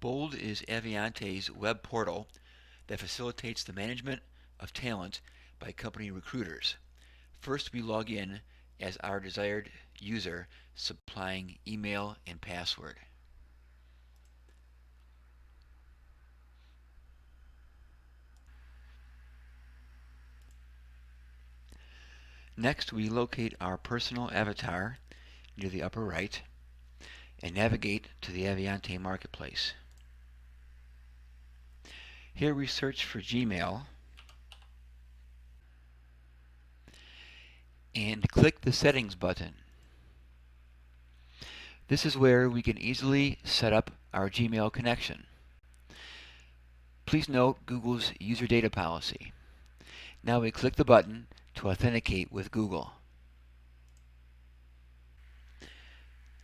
BOLD is Avionté's web portal that facilitates the management of talent by company recruiters. First, we log in as our desired user, supplying email and password. Next, we locate our personal avatar near the upper right and navigate to the Avionté marketplace. Here we search for Gmail and click the Settings button. This is where we can easily set up our Gmail connection. Please note Google's user data policy. Now we click the button to authenticate with Google.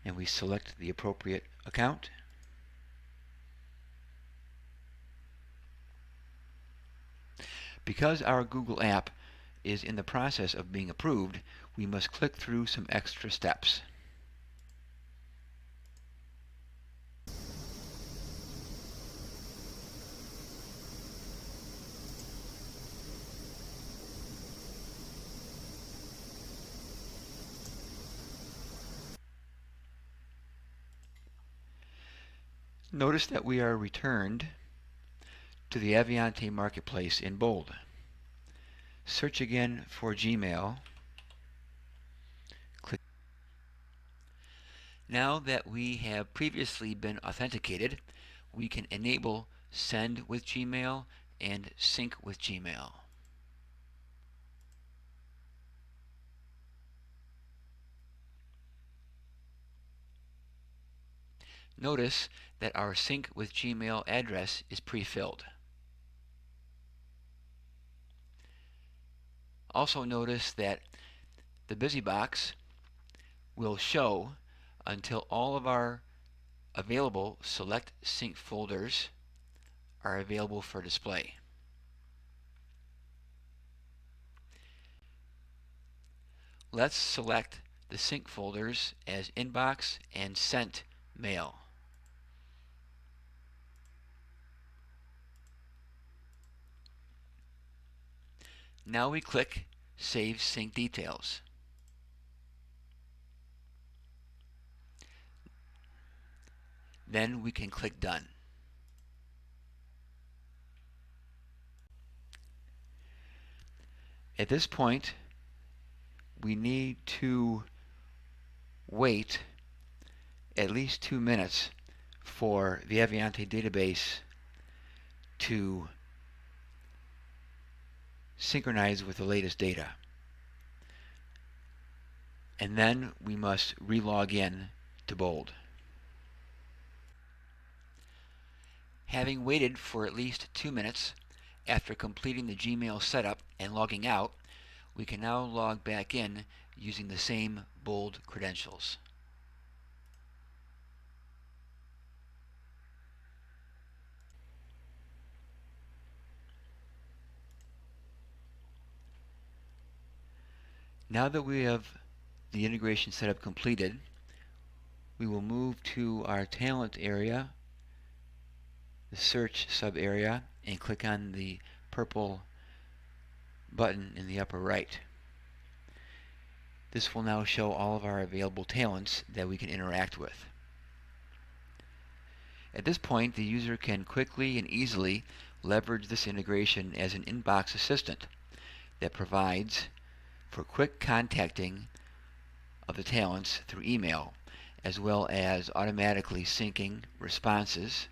And we select the appropriate account. Because our Google app is in the process of being approved, we must click through some extra steps. Notice that we are returned to the Avionté marketplace in BOLD. Search again for Gmail. Click. Now that we have previously been authenticated, we can enable Send with Gmail and Sync with Gmail. Notice that our Sync with Gmail address is pre-filled. Also notice that the busy box will show until all of our available select sync folders are available for display. Let's select the sync folders as Inbox and Sent Mail. Now we click Save Sync Details. Then we can click Done. At this point, we need to wait at least 2 minutes for the Avionté database to synchronize with the latest data. And then we must re-log in to BOLD. Having waited for at least 2 minutes after completing the Gmail setup and logging out, we can now log back in using the same BOLD credentials. Now that we have the integration setup completed, we will move to our talent area, the search sub area, and click on the purple button in the upper right. This will now show all of our available talents that we can interact with. At this point, the user can quickly and easily leverage this integration as an inbox assistant that provides for quick contacting of the talents through email, as well as automatically syncing responses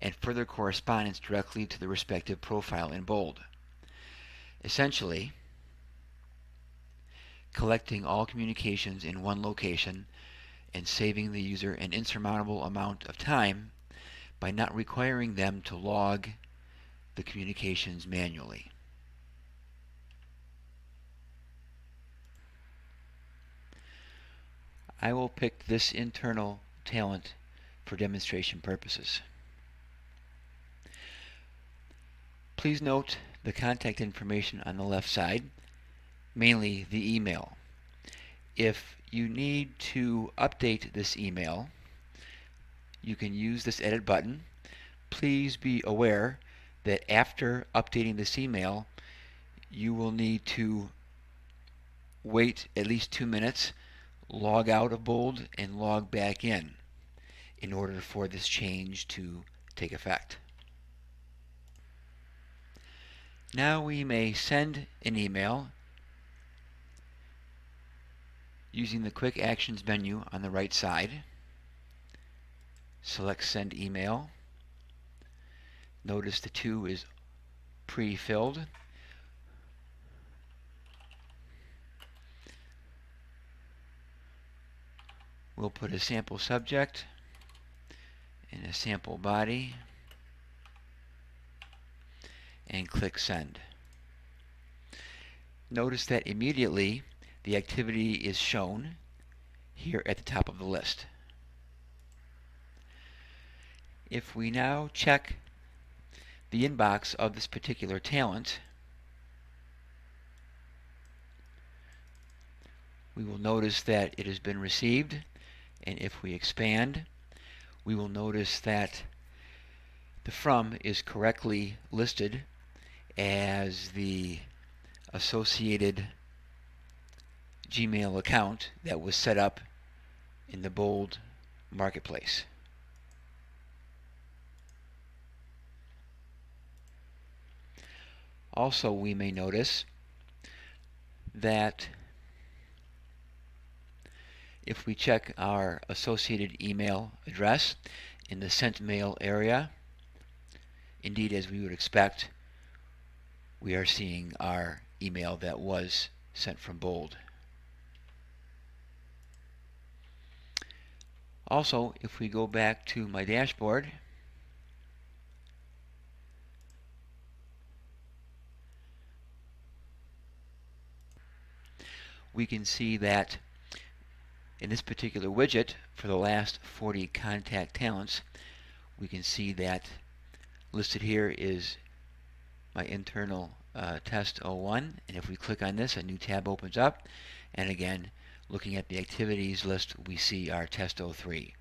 and further correspondence directly to the respective profile in BOLD. Essentially, collecting all communications in one location and saving the user an insurmountable amount of time by not requiring them to log the communications manually. I will pick this internal talent for demonstration purposes. Please note the contact information on the left side, mainly the email. If you need to update this email, you can use this edit button. Please be aware that after updating this email, you will need to wait at least 2 minutes, log out of Bold, and log back in order for this change to take effect. Now we may send an email using the Quick Actions menu on the right side. Select Send Email. Notice the 2 is pre-filled. We'll put a sample subject and a sample body and click Send. Notice that immediately the activity is shown here at the top of the list. If we now check the inbox of this particular talent, we will notice that it has been received, and if we expand, we will notice that the from is correctly listed as the associated Gmail account that was set up in the Bold marketplace. Also, we may notice that if we check our associated email address in the sent mail area, indeed, as we would expect, we are seeing our email that was sent from Bold. Also, if we go back to my dashboard, we can see that in this particular widget, for the last 40 contact talents, we can see that listed here is my internal test 01, and if we click on this, a new tab opens up, and again, looking at the activities list, we see our test 03,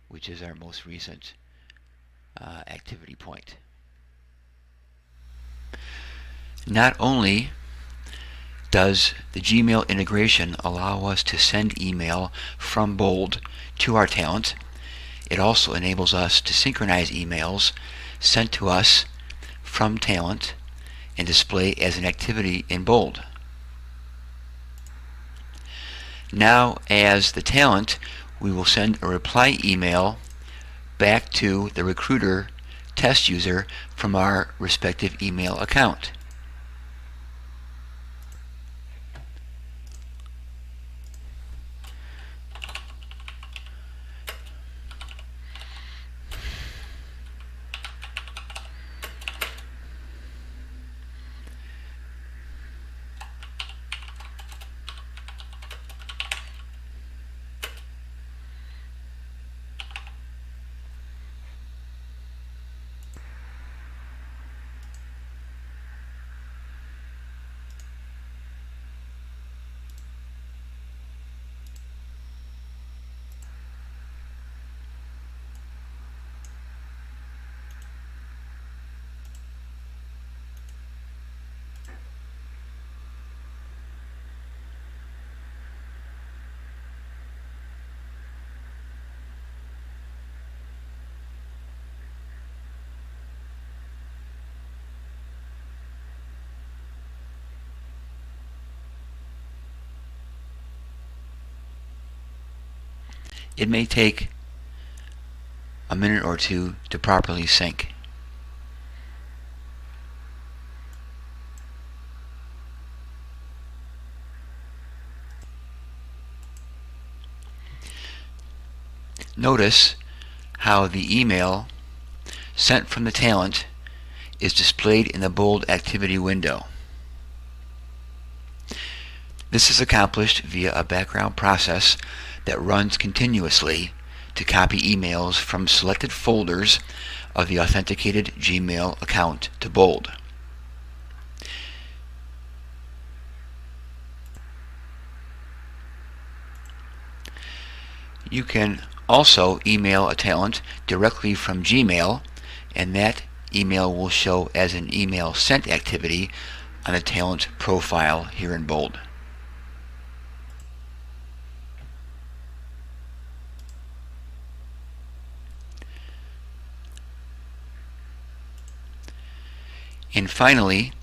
which is our most recent activity point. Not only does the Gmail integration allow us to send email from Bold to our talent, it also enables us to synchronize emails sent to us from talent and display as an activity in Bold. Now, as the talent, we will send a reply email back to the recruiter test user from our respective email account. It may take a minute or two to properly sync. Notice how the email sent from the talent is displayed in the Bold activity window. This is accomplished via a background process that runs continuously to copy emails from selected folders of the authenticated Gmail account to Bold. You can also email a talent directly from Gmail, and that email will show as an email sent activity on the talent profile here in Bold. And finally,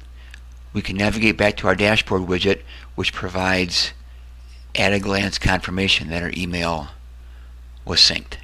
we can navigate back to our dashboard widget, which provides at-a-glance confirmation that our email was synced.